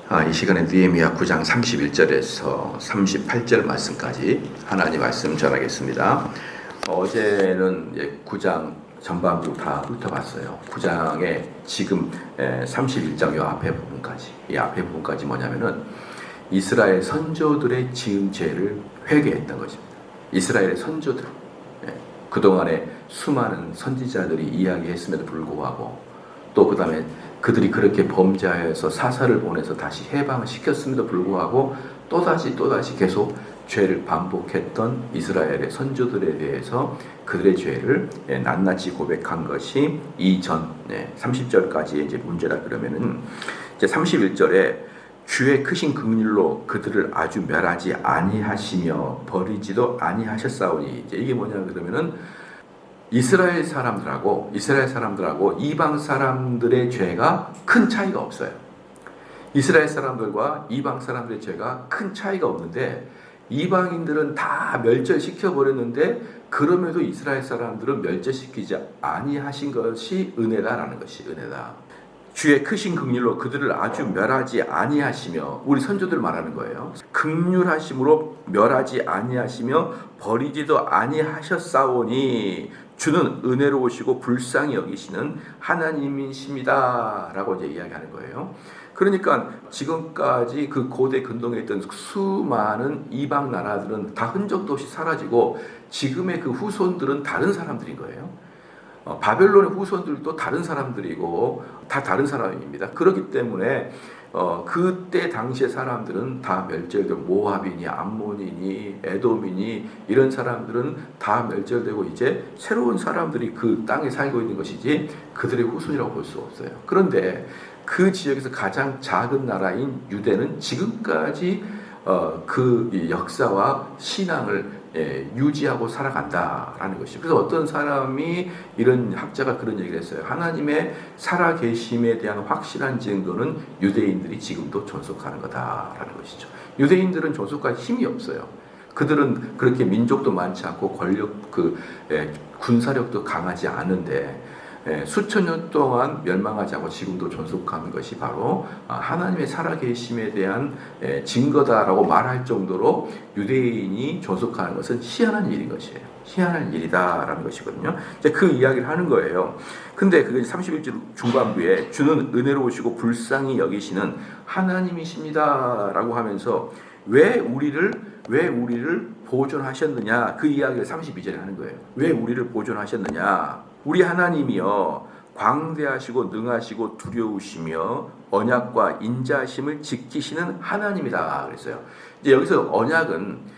이 시간에 느헤미야 9장 31절에서 38절 말씀까지 하나님 말씀 전하겠습니다. 어제는 9장 전반부 다 훑어봤어요. 9장에 지금 31장 이 앞에 부분까지, 이 앞에 부분까지 뭐냐면은 이스라엘 선조들의 지은 죄를 회개했던 것입니다. 이스라엘의 선조들, 그동안에 수많은 선지자들이 이야기했음에도 불구하고 또 그 다음에 그들이 그렇게 범죄하여서 사사를 보내서 다시 해방을 시켰음에도 불구하고 또다시 계속 죄를 반복했던 이스라엘의 선조들에 대해서 그들의 죄를 낱낱이 고백한 것이 이전 30절까지의 이제 문제라. 그러면은 이제 31절에 주의 크신 긍휼로 그들을 아주 멸하지 아니하시며 버리지도 아니하셨사오니, 이제 이게 뭐냐 그러면은 이스라엘 사람들하고 이방 사람들의 죄가 큰 차이가 없어요. 이스라엘 사람들과 이방 사람들의 죄가 큰 차이가 없는데 이방인들은 다 멸절시켜 버렸는데 그럼에도 이스라엘 사람들은 멸절시키지 아니하신 것이 은혜다라는 것이 은혜다. 주의 크신 긍휼로 그들을 아주 멸하지 아니하시며, 우리 선조들 말하는 거예요. 긍휼하심으로 멸하지 아니하시며 버리지도 아니하셨사오니 주는 은혜로우시고 불쌍히 여기시는 하나님이십니다 라고 이제 이야기하는 거예요. 그러니까 지금까지 그 고대 근동에 있던 수많은 이방 나라들은 다 흔적도 없이 사라지고 지금의 그 후손들은 다른 사람들인 거예요. 바벨론의 후손들도 다른 사람들이고 다 다른 사람입니다. 그렇기 때문에 그때 당시의 사람들은 다 멸절되고, 모압이니 암몬이니 에돔이니 이런 사람들은 다 멸절되고 이제 새로운 사람들이 그 땅에 살고 있는 것이지 그들의 후손이라고 볼 수 없어요. 그런데 그 지역에서 가장 작은 나라인 유대는 지금까지 그 역사와 신앙을 유지하고 살아간다라는 것이죠. 그래서 어떤 사람이, 이런 학자가 그런 얘기를 했어요. 하나님의 살아계심에 대한 확실한 증거는 유대인들이 지금도 존속하는 거다라는 것이죠. 유대인들은 존속할 힘이 없어요. 그들은 그렇게 민족도 많지 않고 권력, 군사력도 강하지 않은데 수천 년 동안 멸망하지 않고 지금도 존속하는 것이 바로 하나님의 살아계심에 대한 증거다라고 말할 정도로 유대인이 존속하는 것은 희한한 일인 것이에요. 희한한 일이다라는 것이거든요. 이제 그 이야기를 하는 거예요. 근데 그게 31절 중반부에 주는 은혜로우시고 불쌍히 여기시는 하나님이십니다라고 하면서 왜 우리를 보존하셨느냐, 그 이야기를 32절에 하는 거예요. 왜 우리를 보존하셨느냐? 우리 하나님이여 광대하시고 능하시고 두려우시며 언약과 인자하심을 지키시는 하나님이다 그랬어요. 이제 여기서 언약은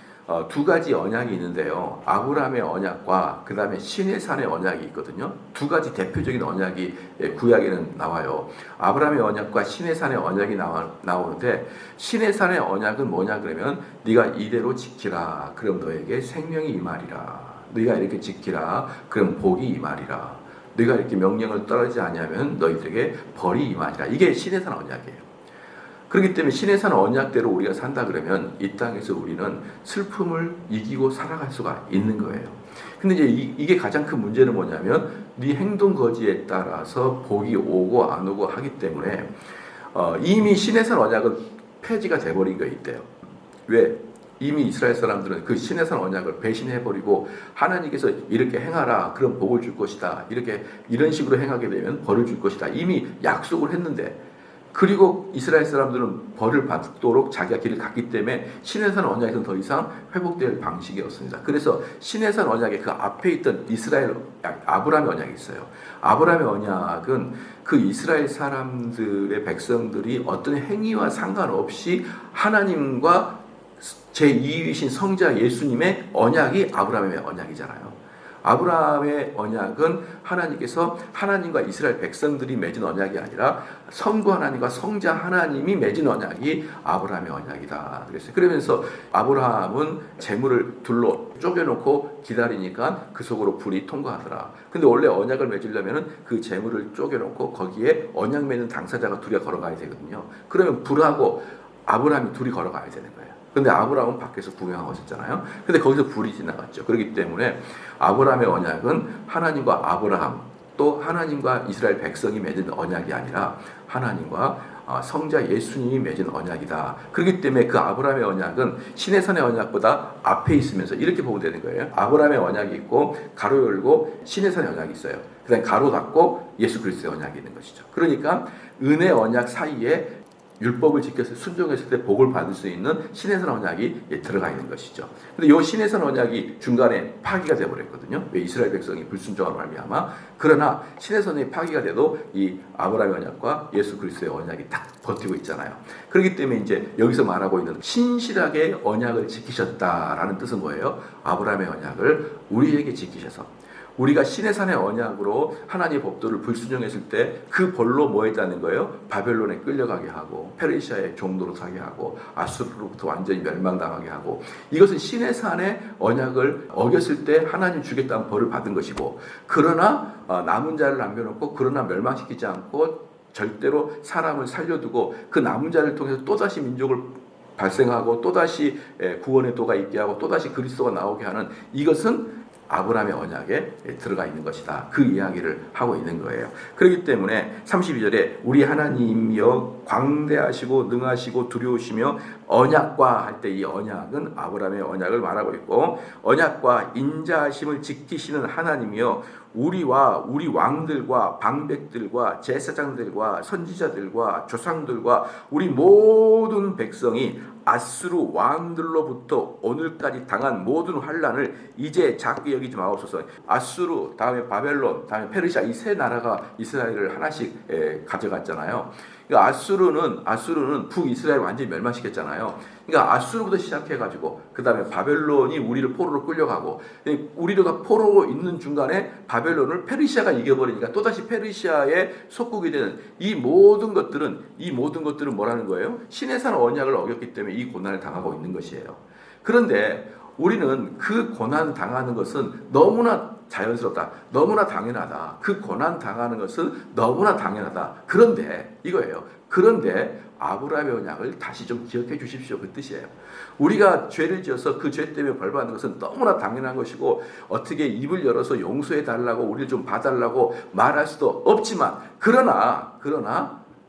두 가지 언약이 있는데요. 아브라함의 언약과 그 다음에 시내산의 언약이 있거든요. 두 가지 대표적인 언약이 구약에는 나와요. 아브라함의 언약과 시내산의 언약이 나오는데, 시내산의 언약은 뭐냐 그러면 네가 이대로 지키라, 그럼 너에게 생명이 임하리라. 네가 이렇게 지키라, 그럼 복이 임하리라. 네가 이렇게 명령을 떨어지지 아니하면 너희들에게 벌이 임하리라. 이게 시내산 언약이에요. 그렇기 때문에 시내산 언약대로 우리가 산다 그러면 이 땅에서 우리는 슬픔을 이기고 살아갈 수가 있는 거예요. 근데 이제 이게 가장 큰 문제는 뭐냐면 네 행동 거지에 따라서 복이 오고 안 오고 하기 때문에 이미 시내산 언약은 폐지가 돼버린 게 있대요. 왜? 이미 이스라엘 사람들은 그 시내산 언약을 배신해버리고 하나님께서 이렇게 행하라, 그럼 복을 줄 것이다, 이런 식으로 행하게 되면 벌을 줄 것이다, 이미 약속을 했는데, 그리고 이스라엘 사람들은 벌을 받도록 자기가 길을 갔기 때문에 시내산 언약에서는 더 이상 회복될 방식이 없습니다. 그래서 시내산 언약의 그 앞에 있던 아브라함의 언약이 있어요. 아브라함의 언약은 그 이스라엘 사람들의 백성들이 어떤 행위와 상관없이 하나님과 제2위이신 성자 예수님의 언약이 아브라함의 언약이잖아요. 아브라함의 언약은 하나님께서 하나님과 이스라엘 백성들이 맺은 언약이 아니라 성부 하나님과 성자 하나님이 맺은 언약이 아브라함의 언약이다 그랬어요. 그러면서 아브라함은 재물을 둘로 쪼개놓고 기다리니까 그 속으로 불이 통과하더라. 근데 원래 언약을 맺으려면 그 재물을 쪼개놓고 거기에 언약 맺는 당사자가 둘이 걸어가야 되거든요. 그러면 불하고 아브라함이 둘이 걸어가야 되는 거예요. 근데 아브라함은 밖에서 구경하고 있었잖아요. 근데 거기서 불이 지나갔죠. 그렇기 때문에 아브라함의 언약은 하나님과 아브라함, 또 하나님과 이스라엘 백성이 맺은 언약이 아니라 하나님과 성자 예수님이 맺은 언약이다. 그렇기 때문에 그 아브라함의 언약은 시내산의 언약보다 앞에 있으면서 이렇게 보면 되는 거예요. 아브라함의 언약이 있고 가로 열고 시내산의 언약이 있어요. 그 다음에 가로 닫고 예수 그리스도의 언약이 있는 것이죠. 그러니까 은혜 언약 사이에 율법을 지켜서 순종했을 때 복을 받을 수 있는 시내산 언약이 들어가 있는 것이죠. 근데 이 시내산 언약이 중간에 파기가 되어버렸거든요. 왜 이스라엘 백성이 불순종으로 말미암아. 그러나 시내산이 파기가 돼도 이 아브라함의 언약과 예수 그리스도의 언약이 딱 버티고 있잖아요. 그렇기 때문에 이제 여기서 말하고 있는 신실하게 언약을 지키셨다라는 뜻은 뭐예요? 아브라함의 언약을 우리에게 지키셔서 우리가 시내산의 언약으로 하나님의 법도를 불순종했을 때 그 벌로 뭐 했다는 거예요? 바벨론에 끌려가게 하고 페르시아의 종도로 사게 하고 아수르로부터 완전히 멸망당하게 하고 이것은 시내산의 언약을 어겼을 때 하나님 주겠다는 벌을 받은 것이고 그러나 남은 자를 남겨놓고 그러나 멸망시키지 않고 절대로 사람을 살려두고 그 남은 자를 통해서 또다시 민족을 발생하고 또다시 구원의 도가 있게 하고 또다시 그리스도가 나오게 하는 이것은 아브라함의 언약에 들어가 있는 것이다. 그 이야기를 하고 있는 거예요. 그렇기 때문에 32절에 우리 하나님이여 광대하시고 능하시고 두려우시며 언약과 할 때 이 언약은 아브라함의 언약을 말하고 있고 언약과 인자하심을 지키시는 하나님이여 우리와 우리 왕들과 방백들과 제사장들과 선지자들과 조상들과 우리 모든 백성이 아수르 왕들로부터 오늘까지 당한 모든 환난을 이제 작게 여기지 마옵소서. 아수르, 다음에 바벨론, 다음에 페르시아 이 세 나라가 이스라엘을 하나씩 가져갔잖아요. 그러니까 아수르는 북이스라엘 완전히 멸망시켰잖아요. 그러니까 아수르부터 시작해가지고 그 다음에 바벨론이 우리를 포로로 끌려가고 우리가 포로로 있는 중간에 바벨론을 페르시아가 이겨버리니까 또다시 페르시아의 속국이 되는 이 모든 것들은 뭐라는 거예요? 시내산 언약을 어겼기 때문에 이 고난을 당하고 있는 것이에요. 그런데 우리는 그 고난 당하는 것은 너무나 자연스럽다. 너무나 당연하다. 그 고난 당하는 것은 너무나 당연하다. 그런데 이거예요. 그런데 아브라함의 언약을 다시 좀 기억해 주십시오. 그 뜻이에요. 우리가 죄를 지어서 그 죄 때문에 벌받는 것은 너무나 당연한 것이고 어떻게 입을 열어서 용서해 달라고 우리를 좀 봐달라고 말할 수도 없지만 그러나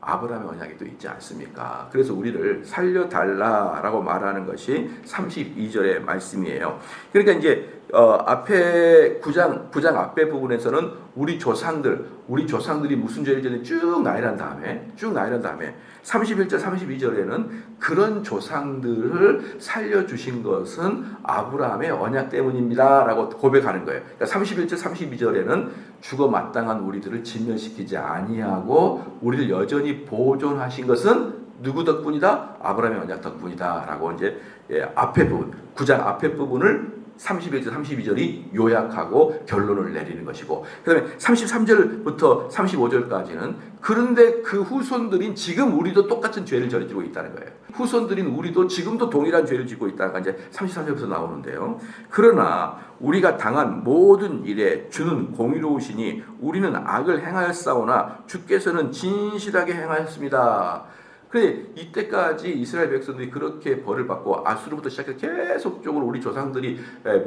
아브라함의 언약이 또 있지 않습니까? 그래서 우리를 살려달라라고 말하는 것이 32절의 말씀이에요. 그러니까 이제 앞에 9장 앞에 부분에서는 우리 조상들이 무슨 죄를 지었는지 쭉 나열한 다음에 31절 32절에는 그런 조상들을 살려주신 것은 아브라함의 언약 때문입니다 라고 고백하는 거예요. 그러니까 31절 32절에는 죽어 마땅한 우리들을 진멸시키지 아니하고 우리를 여전히 보존하신 것은 누구 덕분이다? 아브라함의 언약 덕분이다 라고 이제 앞에 부분 9장 앞에 부분을 31절 32절이 요약하고 결론을 내리는 것이고 그 다음에 33절부터 35절까지는 그런데 그 후손들인 지금 우리도 똑같은 죄를 저지르고 있다는 거예요. 후손들인 우리도 지금도 동일한 죄를 짓고 있다가 이제 33절부터 나오는데요. 그러나 우리가 당한 모든 일에 주는 공의로우시니 우리는 악을 행하였사오나 주께서는 진실하게 행하였습니다. 그래 이때까지 이스라엘 백성들이 그렇게 벌을 받고 아수르부터 시작해서 계속적으로 우리 조상들이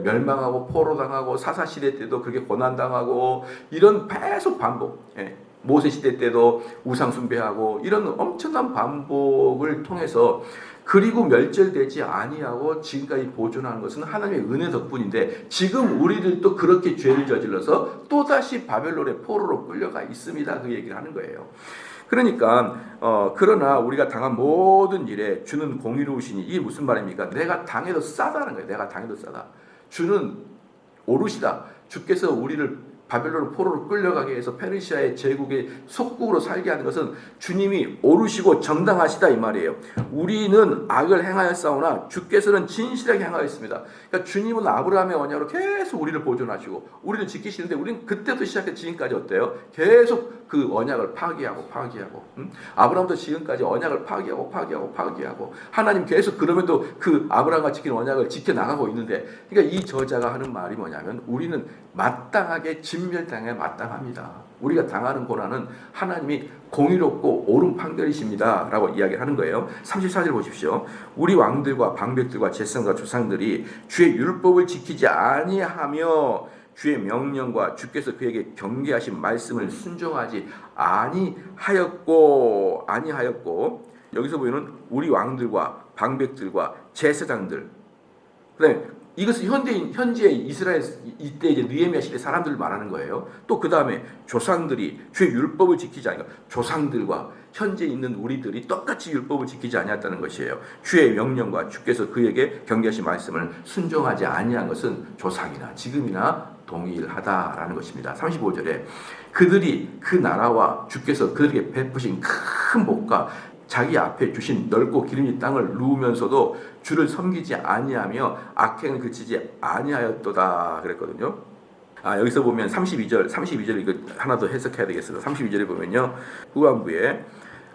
멸망하고 포로당하고 사사시대 때도 그렇게 고난당하고 이런 계속 반복 모세 시대 때도 우상 숭배하고 이런 엄청난 반복을 통해서 그리고 멸절되지 아니하고 지금까지 보존하는 것은 하나님의 은혜 덕분인데 지금 우리들도 그렇게 죄를 저질러서 또다시 바벨론의 포로로 끌려가 있습니다. 그 얘기를 하는 거예요. 그러니까 그러나 우리가 당한 모든 일에 주는 공의로우시니 이게 무슨 말입니까? 내가 당해도 싸다는 거예요. 내가 당해도 싸다. 주는 오르시다. 주께서 우리를 바벨론 포로로 끌려가게 해서 페르시아의 제국의 속국으로 살게 하는 것은 주님이 오르시고 정당하시다 이 말이에요. 우리는 악을 행하였사오나 주께서는 진실하게 행하였습니다. 그러니까 주님은 아브라함의 언약으로 계속 우리를 보존하시고 우리를 지키시는데 우리는 그때부터 시작해 지금까지 어때요? 계속 그 언약을 파기하고 아브라함부터 지금까지 언약을 파기하고 하나님 계속 그럼에도 그 아브라함과 지킨 언약을 지켜나가고 있는데 그러니까 이 저자가 하는 말이 뭐냐면 우리는 마땅하게 진멸당해 마땅합니다. 우리가 당하는 고난은 하나님이 공의롭고 옳은 판결이십니다 라고 이야기를 하는 거예요. 34절 보십시오. 우리 왕들과 방백들과 제사장과 조상들이 주의 율법을 지키지 아니하며 주의 명령과 주께서 그에게 경계하신 말씀을 순종하지 아니하였고 여기서 보이는 우리 왕들과 방백들과 제사장들, 그다음에 이것은 현재 이스라엘 이때 이제 느헤미야 시대 사람들을 말하는 거예요. 또 그 다음에 조상들이 주의 율법을 지키지 않으니까 조상들과 현재 있는 우리들이 똑같이 율법을 지키지 아니했다는 것이에요. 주의 명령과 주께서 그에게 경계하신 말씀을 순종하지 아니한 것은 조상이나 지금이나 동일하다라는 것입니다. 35절에 그들이 그 나라와 주께서 그들에게 베푸신 큰 복과 자기 앞에 주신 넓고 기름진 땅을 누우면서도 주를 섬기지 아니하며 악행을 그치지 아니하였도다 그랬거든요. 여기서 보면 32절 이거 하나 더 해석해야 되겠습니다. 32절에 보면요. 후반부에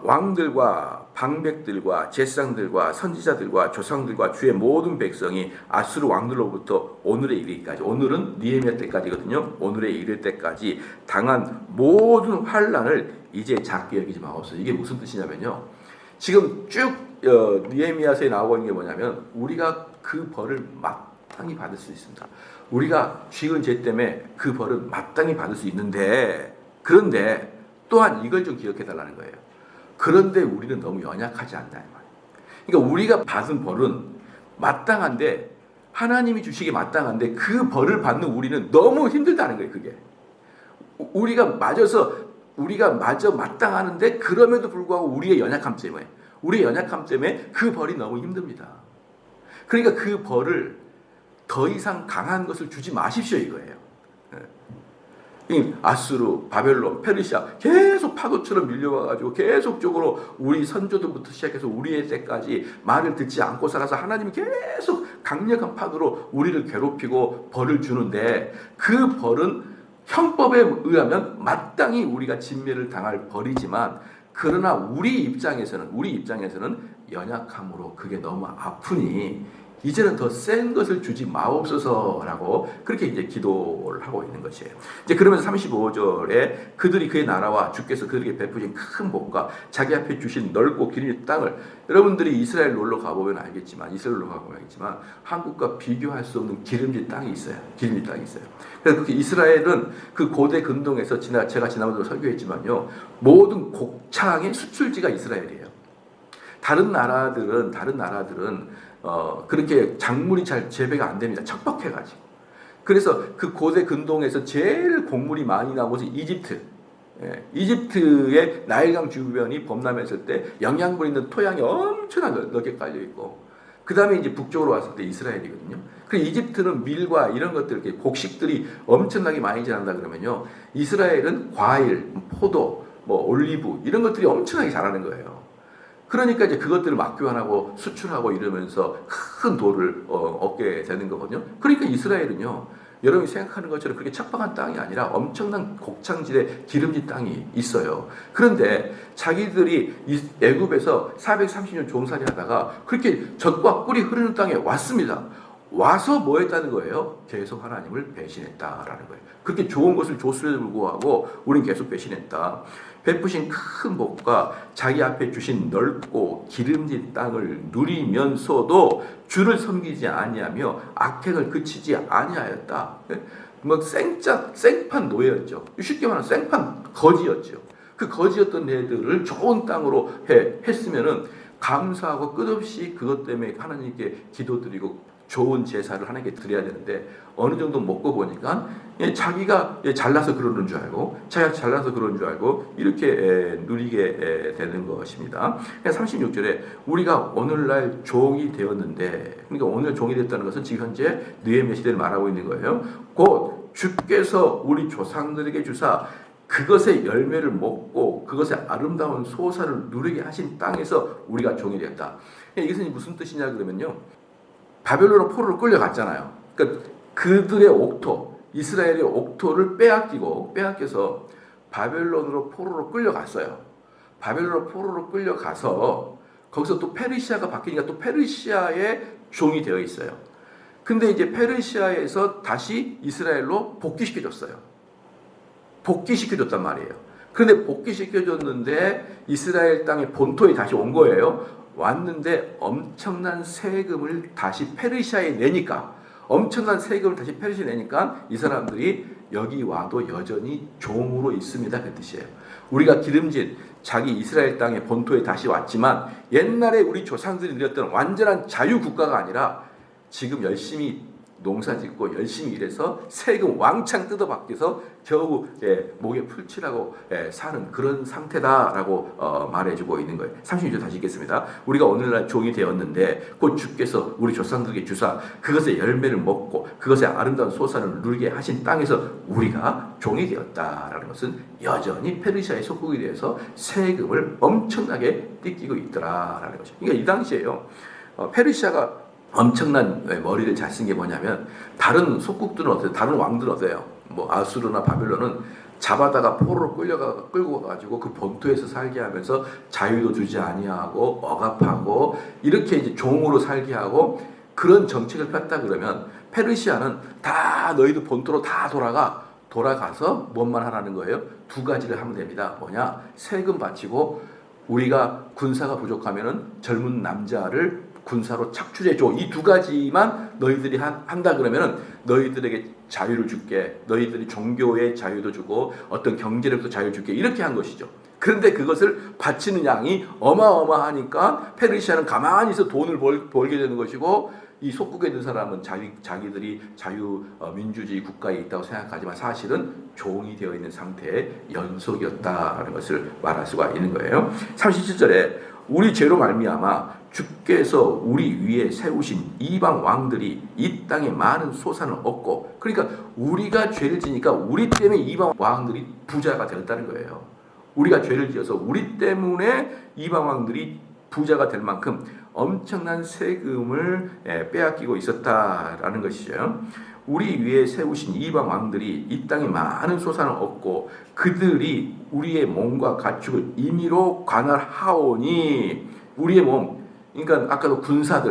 왕들과 방백들과 제사장들과 선지자들과 조상들과 주의 모든 백성이 아수르 왕들로부터 오늘에 이르기까지, 오늘은 느헤미야 때까지거든요. 오늘에 이를 때까지 당한 모든 환난을 이제 작게 여기지 마옵소서. 이게 무슨 뜻이냐면요. 지금 쭉 느헤미야서에 나오고 있는 게 뭐냐면 우리가 그 벌을 마땅히 받을 수 있습니다. 우리가 지은 죄 때문에 그 벌을 마땅히 받을 수 있는데, 그런데 또한 이걸 좀 기억해 달라는 거예요. 그런데 우리는 너무 연약하지 않나 이 말이에요. 그러니까 우리가 받은 벌은 마땅한데, 하나님이 주시기에 마땅한데 그 벌을 받는 우리는 너무 힘들다는 거예요. 그게 우리가 마저 마땅하는데 그럼에도 불구하고 우리의 연약함 때문에 그 벌이 너무 힘듭니다. 그러니까 그 벌을 더 이상 강한 것을 주지 마십시오 이거예요. 아수르, 바벨론, 페르시아 계속 파도처럼 밀려와가지고 계속적으로 우리 선조들부터 시작해서 우리의 때까지 말을 듣지 않고 살아서 하나님이 계속 강력한 파도로 우리를 괴롭히고 벌을 주는데, 그 벌은 형법에 의하면 마땅히 우리가 진멸을 당할 벌이지만, 그러나 우리 입장에서는 연약함으로 그게 너무 아프니 이제는 더 센 것을 주지 마옵소서라고 그렇게 이제 기도를 하고 있는 것이에요. 이제 그러면서 35절에 그들이 그의 나라와 주께서 그들에게 베푸신 큰 복과 자기 앞에 주신 넓고 기름진 땅을, 여러분들이 이스라엘 놀러 가보면 알겠지만 한국과 비교할 수 없는 기름진 땅이 있어요. 그래서 이스라엘은 그 고대 근동에서 제가 지난번에 설교했지만요, 모든 곡창의 수출지가 이스라엘이에요. 다른 나라들은 그렇게 작물이 잘 재배가 안 됩니다. 척박해가지고. 그래서 그 고대 근동에서 제일 곡물이 많이 나온 곳이 이집트. 이집트의 나일강 주변이 범람했을 때 영양분 있는 토양이 엄청나게 넓게 깔려 있고, 그 다음에 이제 북쪽으로 왔을 때 이스라엘이거든요. 그 이집트는 밀과 이런 것들, 이렇게 곡식들이 엄청나게 많이 자란다 그러면요, 이스라엘은 과일, 포도, 올리브 이런 것들이 엄청나게 자라는 거예요. 그러니까 이제 그것들을 막교환하고 수출하고 이러면서 큰 도를 얻게 되는 거거든요. 그러니까 이스라엘은요, 여러분이 생각하는 것처럼 그렇게 척박한 땅이 아니라 엄청난 곡창지대 기름진 땅이 있어요. 그런데 자기들이 애굽에서 430년 종살이 하다가 그렇게 젖과 꿀이 흐르는 땅에 왔습니다. 와서 뭐 했다는 거예요? 계속 하나님을 배신했다라는 거예요. 그렇게 좋은 것을 줬음에도 불구하고 우린 계속 배신했다. 베푸신 큰 복과 자기 앞에 주신 넓고 기름진 땅을 누리면서도 주를 섬기지 아니하며 악행을 그치지 아니하였다. 생판 노예였죠. 쉽게 말하면 생판 거지였죠. 그 거지였던 애들을 좋은 땅으로 했으면은 감사하고 끝없이 그것 때문에 하나님께 기도드리고 좋은 제사를 하나님께 드려야 되는데, 어느 정도 먹고 보니까 자기가 잘나서 그러는 줄 알고 이렇게 누리게 되는 것입니다. 36절에 우리가 오늘날 종이 되었는데, 그러니까 오늘 종이 됐다는 것은 지금 현재 느헤미야 시대를 말하고 있는 거예요. 곧 주께서 우리 조상들에게 주사 그것의 열매를 먹고 그것의 아름다운 소사를 누리게 하신 땅에서 우리가 종이 되었다. 이것은 무슨 뜻이냐 그러면요, 바벨론으로 포로로 끌려갔잖아요. 그러니까 그들의 옥토, 이스라엘의 옥토를 빼앗겨서 바벨론으로 포로로 끌려갔어요. 바벨론으로 포로로 끌려가서 거기서 또 페르시아가 바뀌니까 또 페르시아의 종이 되어 있어요. 근데 이제 페르시아에서 다시 이스라엘로 복귀시켜줬단 말이에요. 그런데 복귀시켜줬는데 이스라엘 땅의 본토에 다시 온 거예요. 왔는데 엄청난 세금을 다시 페르시아에 내니까 엄청난 세금을 다시 페르시아 내니까 이 사람들이 여기 와도 여전히 종으로 있습니다. 그 뜻이에요. 우리가 기름진 자기 이스라엘 땅의 본토에 다시 왔지만 옛날에 우리 조상들이 누렸던 완전한 자유국가가 아니라 지금 열심히 농사짓고 열심히 일해서 세금 왕창 뜯어박혀서 겨우 목에 풀칠하고 사는 그런 상태다라고 말해주고 있는 거예요. 36절 다시 읽겠습니다. 우리가 오늘날 종이 되었는데 곧 주께서 우리 조상들에게 주사 그것의 열매를 먹고 그것의 아름다운 소산을 누리게 하신 땅에서 우리가 종이 되었다라는 것은 여전히 페르시아의 속국이 되어서 세금을 엄청나게 뜯기고 있더라라는 것이죠. 그러니까 이 당시에요. 페르시아가 엄청난 머리를 잘 쓴 게 뭐냐면 다른 속국들은 어때요? 다른 왕들은 어때요? 뭐 아수르나 바빌론은 잡아다가 포로로 끌고 가가지고 그 본토에서 살게 하면서 자유도 주지 아니하고 억압하고 이렇게 이제 종으로 살게 하고 그런 정책을 폈다 그러면 페르시아는 다 너희들 본토로 다 돌아가서 뭔만 하라는 거예요? 두 가지를 하면 됩니다. 뭐냐? 세금 바치고 우리가 군사가 부족하면은 젊은 남자를 군사로 착출해줘. 이 두 가지만 너희들이 한다 그러면은 너희들에게 자유를 줄게. 너희들이 종교의 자유도 주고 어떤 경제력도 자유를 줄게. 이렇게 한 것이죠. 그런데 그것을 바치는 양이 어마어마하니까 페르시아는 가만히 있어 돈을 벌게 되는 것이고 이 속국에 있는 사람은 자기들이 민주주의 국가에 있다고 생각하지만 사실은 종이 되어 있는 상태의 연속이었다라는 것을 말할 수가 있는 거예요. 37절에 우리 죄로 말미암아 주께서 우리 위에 세우신 이방 왕들이 이 땅에 많은 소산을 얻고 그러니까 우리가 죄를 지니까 우리 때문에 이방 왕들이 부자가 되었다는 거예요. 우리가 죄를 지어서 우리 때문에 이방 왕들이 부자가 될 만큼 엄청난 세금을 빼앗기고 있었다라는 것이죠. 우리 위에 세우신 이방 왕들이 이 땅에 많은 소산을 얻고 그들이 우리의 몸과 가축을 임의로 관할하오니 우리의 몸 그러니까 아까도 군사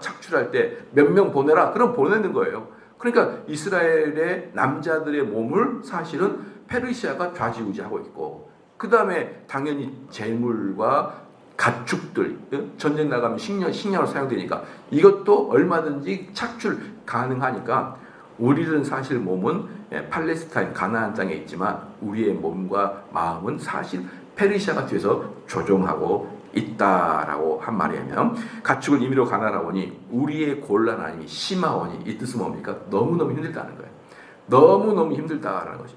착출할 때 몇 명 보내라 그럼 보내는 거예요. 그러니까 이스라엘의 남자들의 몸을 사실은 페르시아가 좌지우지하고 있고 그 다음에 당연히 재물과 가축들 전쟁 나가면 식량으로 사용되니까 이것도 얼마든지 착출 가능하니까 우리는 사실 몸은 팔레스타인 가나안 땅에 있지만 우리의 몸과 마음은 사실 페르시아가 뒤에서 조종하고 있다라고 한 말이면 가축을 임의로 관할하오니 우리의 곤란함이 심하오니 이 뜻은 뭡니까? 너무너무 힘들다는 거예요. 너무너무 힘들다라는 것이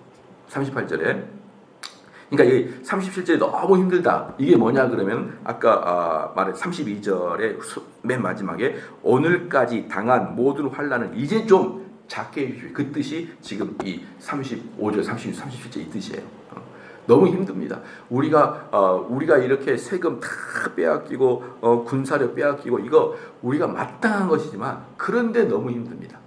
38절에 그러니까 이 37절이 너무 힘들다. 이게 뭐냐 그러면 아까 말한 32절의 맨 마지막에 오늘까지 당한 모든 환난을 이제 좀 작게 해주십시오. 그 뜻이 지금 이 35절, 36, 37절 이 뜻이에요. 너무 힘듭니다. 우리가 이렇게 세금 다 빼앗기고 군사력 빼앗기고 이거 우리가 마땅한 것이지만 그런데 너무 힘듭니다.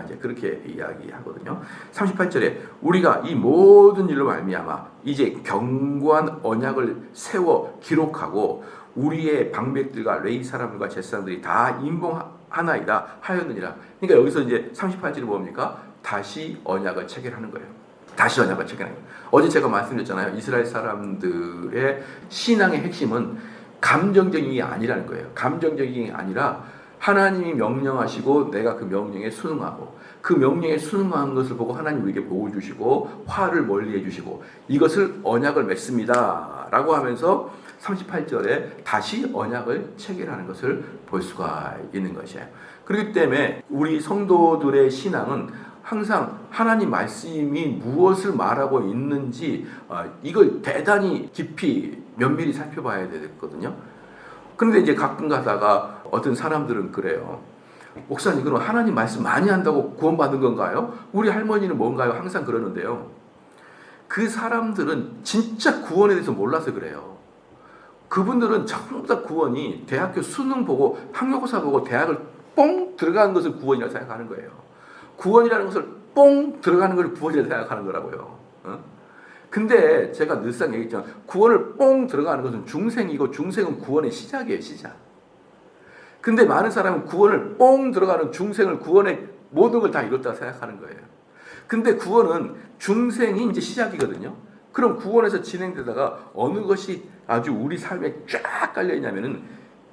이제 그렇게 이야기하거든요. 38절에 우리가 이 모든 일로 말미암아 이제 견고한 언약을 세워 기록하고 우리의 방백들과 레위 사람들과 제사장들이 다 임봉하나이다 하였느니라. 그러니까 여기서 이제 38절이 뭡니까? 다시 언약을 체결하는 거예요. 다시 언약을 체결하는 거예요. 어제 제가 말씀드렸잖아요. 이스라엘 사람들의 신앙의 핵심은 감정적인 게 아니라는 거예요. 감정적인 게 아니라 하나님이 명령하시고 내가 그 명령에 순응하고 그 명령에 순응한 것을 보고 하나님 우리에게 복을 주시고 화를 멀리해 주시고 이것을 언약을 맺습니다 라고 하면서 38절에 다시 언약을 체결하는 것을 볼 수가 있는 것이에요. 그렇기 때문에 우리 성도들의 신앙은 항상 하나님 말씀이 무엇을 말하고 있는지 이걸 대단히 깊이 면밀히 살펴봐야 되거든요. 그런데 이제 가끔 가다가 어떤 사람들은 그래요. 목사님 그럼 하나님 말씀 많이 한다고 구원받은 건가요? 우리 할머니는 뭔가요? 항상 그러는데요. 그 사람들은 진짜 구원에 대해서 몰라서 그래요. 그분들은 전부 다 구원이 대학교 수능 보고 학력고사 보고 대학을 뻥 들어가는 것을 구원이라고 생각하는 거예요. 구원이라는 것을 뻥 들어가는 걸 구원이라고 생각하는 거라고요. 근데 제가 늘상 얘기했지만 구원을 뻥 들어가는 것은 중생이고 중생은 구원의 시작이에요. 시작. 근데 많은 사람은 구원을 뻥 들어가는 중생을 구원의 모든 걸 다 이뤘다고 생각하는 거예요. 근데 구원은 중생이 이제 시작이거든요. 그럼 구원에서 진행되다가 어느 것이 아주 우리 삶에 쫙 깔려 있냐면은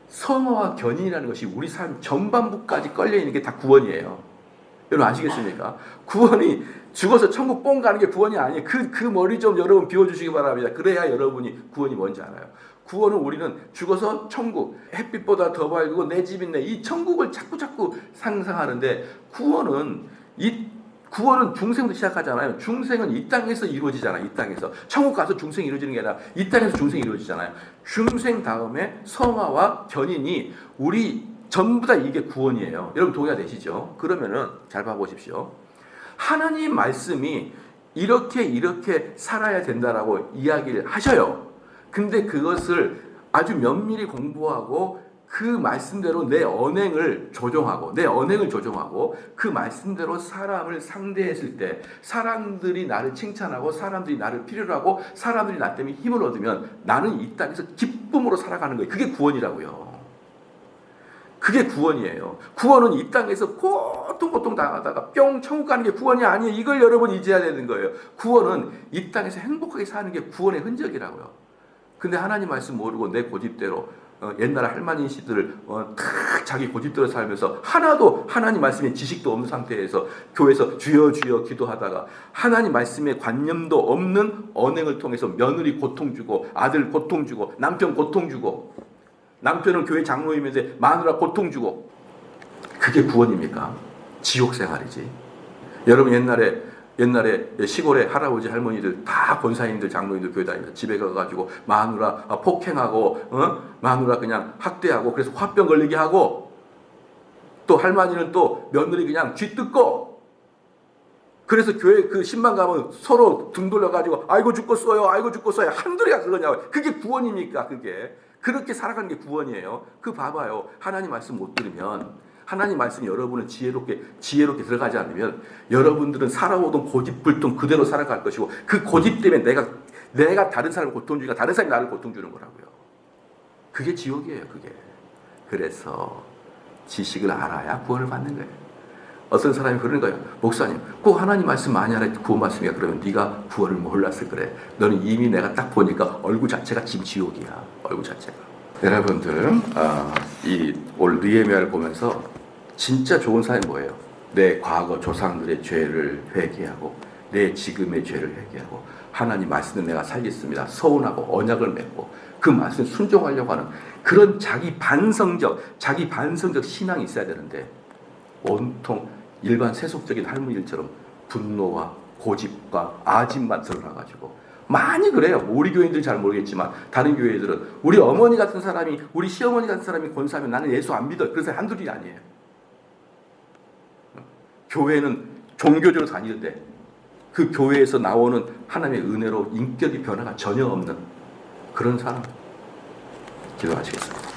성화와 견인이라는 것이 우리 삶 전반부까지 걸려 있는 게 다 구원이에요. 여러분 아시겠습니까? 구원이 죽어서 천국 뽕 가는 게 구원이 아니에요. 그 머리 좀 여러분 비워주시기 바랍니다. 그래야 여러분이 구원이 뭔지 알아요. 구원은 우리는 죽어서 천국, 햇빛보다 더 밝고 내 집 있네. 이 천국을 자꾸 상상하는데 구원은 중생부터 시작하잖아요. 중생은 이 땅에서 이루어지잖아요. 이 땅에서. 천국 가서 중생이 이루어지는 게 아니라 이 땅에서 중생이 이루어지잖아요. 중생 다음에 성화와 견인이 우리 전부 다 이게 구원이에요. 여러분 동의가 되시죠? 그러면은 잘 봐보십시오. 하나님 말씀이 이렇게 살아야 된다라고 이야기를 하셔요. 근데 그것을 아주 면밀히 공부하고 그 말씀대로 내 언행을 조정하고 그 말씀대로 사람을 상대했을 때 사람들이 나를 칭찬하고 사람들이 나를 필요로 하고 사람들이 나 때문에 힘을 얻으면 나는 이 땅에서 기쁨으로 살아가는 거예요. 그게 구원이라고요. 그게 구원이에요. 구원은 이 땅에서 고통 당하다가 뿅 천국 가는 게 구원이 아니에요. 이걸 여러분 잊어야 되는 거예요. 구원은 이 땅에서 행복하게 사는 게 구원의 흔적이라고요. 근데 하나님 말씀 모르고 내 고집대로 옛날 할머니 씨들 자기 고집대로 살면서 하나도 하나님 말씀에 지식도 없는 상태에서 교회에서 주여 주여 기도하다가 하나님 말씀에 관념도 없는 언행을 통해서 며느리 고통 주고 아들 고통 주고 남편 고통 주고 남편은 교회 장로임인데 마누라 고통 주고 그게 구원입니까? 지옥 생활이지. 여러분 옛날에 시골에 할아버지 할머니들 다 권사님들 장로님들 교회 다니면서 집에 가가지고 마누라 폭행하고 마누라 그냥 학대하고 그래서 화병 걸리게 하고 또 할머니는 또 며느리 그냥 쥐뜯고 그래서 교회 그 신방 가면 서로 등 돌려가지고 아이고 죽겠어요 한둘이가 그러냐고. 그게 구원입니까? 그게 그렇게 살아가는 게 구원이에요. 그 봐봐요. 하나님 말씀 못 들으면 하나님 말씀이 여러분은 지혜롭게 들어가지 않으면 여러분들은 살아오던 고집불통 그대로 살아갈 것이고 그 고집 때문에 내가 다른 사람을 고통 주니까 다른 사람이 나를 고통 주는 거라고요. 그게 지옥이에요. 그게. 그래서 지식을 알아야 구원을 받는 거예요. 어떤 사람이 그러는 거예요. 목사님 꼭 하나님 말씀 많이 알아야 구원 받습니까? 그러면 네가 구원을 몰랐을 그래. 너는 이미 내가 딱 보니까 얼굴 자체가 지금 지옥이야. 얼굴 자체가. 여러분들 올 느헤미야를 보면서 진짜 좋은 사람이 뭐예요? 내 과거 조상들의 죄를 회개하고 내 지금의 죄를 회개하고 하나님 말씀을 내가 살겠습니다. 서운하고 언약을 맺고 그 말씀을 순종하려고 하는 그런 자기 반성적 신앙이 있어야 되는데 온통 일반 세속적인 할머니들처럼 분노와 고집과 아집만 드러나가지고 많이 그래요. 우리 교인들은 잘 모르겠지만 다른 교회들은 우리 어머니 같은 사람이 우리 시어머니 같은 사람이 권사하면 나는 예수 안 믿어. 그래서 한둘이 아니에요. 교회는 종교적으로 다니는데 그 교회에서 나오는 하나님의 은혜로 인격의 변화가 전혀 없는 그런 사람 기도하시겠습니다.